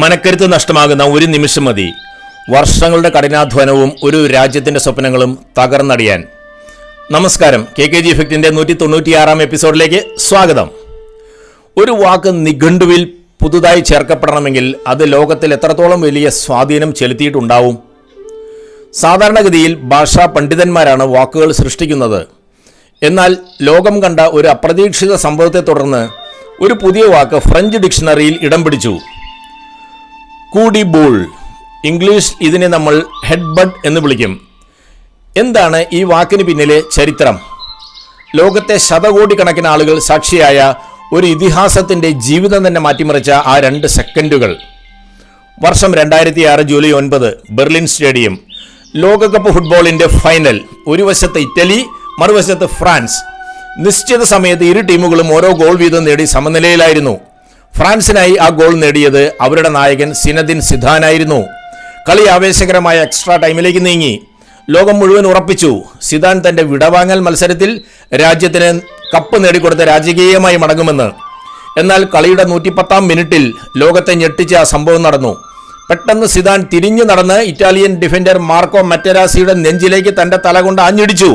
മനക്കരുത്ത് നഷ്ടമാകുന്ന ഒരു നിമിഷം മതി വർഷങ്ങളുടെ കഠിനാധ്വാനവും ഒരു രാജ്യത്തിന്റെ സ്വപ്നങ്ങളും തകർന്നടിയാൻ. നമസ്കാരം, KKG ഇഫക്റ്റിന്റെ 196-ാം എപ്പിസോഡിലേക്ക് സ്വാഗതം. ഒരു വാക്ക് നിഘണ്ടുവിൽ പുതുതായി ചേർക്കപ്പെടണമെങ്കിൽ അത് ലോകത്തിൽ എത്രത്തോളം വലിയ സ്വാധീനം ചെലുത്തിയിട്ടുണ്ടാവും? സാധാരണഗതിയിൽ ഭാഷാ പണ്ഡിതന്മാരാണ് വാക്കുകൾ സൃഷ്ടിക്കുന്നത്. എന്നാൽ ലോകം കണ്ട ഒരു അപ്രതീക്ഷിത സംഭവത്തെ തുടർന്ന് ഒരു പുതിയ വാക്ക് ഫ്രഞ്ച് ഡിക്ഷണറിയിൽ ഇടം പിടിച്ചു. കൂഡിബൂൾ. ഇംഗ്ലീഷ് ഇതിനെ നമ്മൾ ഹെഡ്ബഡ് എന്ന് വിളിക്കും. എന്താണ് ഈ വാക്കിന് പിന്നിലെ ചരിത്രം? ലോകത്തെ ശതകോടിക്കണക്കിന് ആളുകൾ സാക്ഷിയായ ഒരു ഇതിഹാസത്തിന്റെ ജീവിതം തന്നെ മാറ്റിമറിച്ച ആ 2 സെക്കൻഡുകൾ. വർഷം 2006 ജൂലൈ 9, ബെർലിൻ സ്റ്റേഡിയം. ലോകകപ്പ് ഫുട്ബോളിന്റെ ഫൈനൽ. ഒരു വശത്ത് ഇറ്റലി, മറുവശത്ത് ഫ്രാൻസ്. നിശ്ചിത സമയത്ത് ഇരു ടീമുകളും ഓരോ ഗോൾ വീതം നേടി സമനിലയിലായിരുന്നു. ഫ്രാൻസിനായി ആ ഗോൾ നേടിയത് അവരുടെ നായകൻ സിനദിൻ സിദാനായിരുന്നു. കളി ആവേശകരമായ എക്സ്ട്രാ ടൈമിലേക്ക് നീങ്ങി. ലോകം മുഴുവൻ ഉറപ്പിച്ചു സിദാൻ തന്റെ വിടവാങ്ങൽ മത്സരത്തിൽ രാജ്യത്തിന് കപ്പ് നേടിക്കൊടുത്ത രാജകീയമായി മടങ്ങുമെന്ന്. എന്നാൽ കളിയുടെ 110-ാം മിനിറ്റിൽ ലോകത്തെ ഞെട്ടിച്ച ആ സംഭവം നടന്നു. പെട്ടെന്ന് സിദാൻ തിരിഞ്ഞു നടന്ന് ഇറ്റാലിയൻ ഡിഫൻഡർ മാർക്കോ മറ്റരാസിയുടെ നെഞ്ചിലേക്ക് തന്റെ തല കൊണ്ട് ആഞ്ഞിടിച്ചു.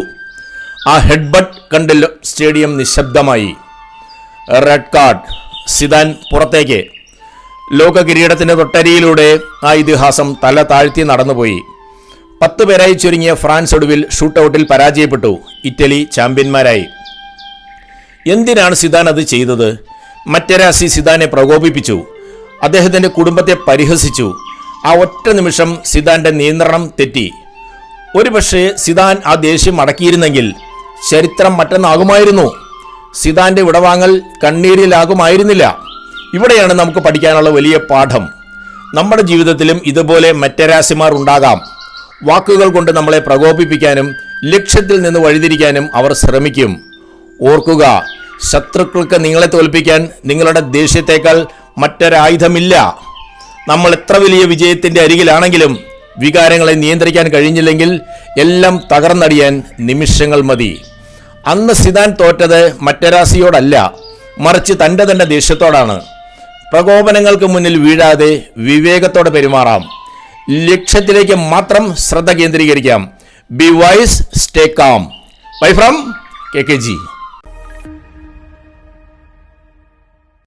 ആ ഹെഡ്ബട്ട് കണ്ട് സ്റ്റേഡിയം നിശബ്ദമായി. Red card. സിദാൻ പുറത്തേക്ക്. ലോക കിരീടത്തിന്റെ തൊട്ടരിയിലൂടെ ആ ഇതിഹാസം തല താഴ്ത്തി നടന്നുപോയി. 10 പേരായി ചുരുങ്ങിയ ഫ്രാൻസ് ഒടുവിൽ ഷൂട്ടൌട്ടിൽ പരാജയപ്പെട്ടു. ഇറ്റലി ചാമ്പ്യന്മാരായി. എന്തിനാണ് സിദാൻ അത് ചെയ്തത്? മറ്റരാസി സിദാനെ പ്രകോപിപ്പിച്ചു. അദ്ദേഹത്തിന്റെ കുടുംബത്തെ പരിഹസിച്ചു. ആ ഒറ്റ നിമിഷം സിദാന്റെ നിയന്ത്രണം തെറ്റി. ഒരുപക്ഷെ സിദാൻ ആ ദേഷ്യം അടക്കിയിരുന്നെങ്കിൽ ചരിത്രം മറ്റൊന്നാകുമായിരുന്നു. സിദാന്റെ വിടവാങ്ങൽ കണ്ണീരിലാകുമായിരുന്നില്ല. ഇവിടെയാണ് നമുക്ക് പഠിക്കാനുള്ള വലിയ പാഠം. നമ്മുടെ ജീവിതത്തിലും ഇതുപോലെ മറ്റരാശിമാർ ഉണ്ടാകാം. വാക്കുകൾ കൊണ്ട് നമ്മളെ പ്രകോപിപ്പിക്കാനും ലക്ഷ്യത്തിൽ നിന്ന് വഴിതിരിക്കാനും അവർ ശ്രമിക്കും. ഓർക്കുക, ശത്രുക്കൾക്ക് നിങ്ങളെ തോൽപ്പിക്കാൻ നിങ്ങളുടെ ദേഷ്യത്തേക്കാൾ മറ്റൊരായുധമില്ല. നമ്മൾ എത്ര വലിയ വിജയത്തിന്റെ അരികിലാണെങ്കിലും വികാരങ്ങളെ നിയന്ത്രിക്കാൻ കഴിഞ്ഞില്ലെങ്കിൽ എല്ലാം തകർന്നടിയാൻ നിമിഷങ്ങൾ മതി. അന്ന് സിദാൻ തോറ്റത് മറ്റരാസിയോടല്ല, മറിച്ച് തന്റെ ദേഷ്യത്തോടാണ്. പ്രകോപനങ്ങൾക്ക് മുന്നിൽ വീഴാതെ വിവേകത്തോടെ പെരുമാറാം. ലക്ഷ്യത്തിലേക്ക് മാത്രം ശ്രദ്ധ കേന്ദ്രീകരിക്കാം. Be wise, stay calm. Bye from KKG.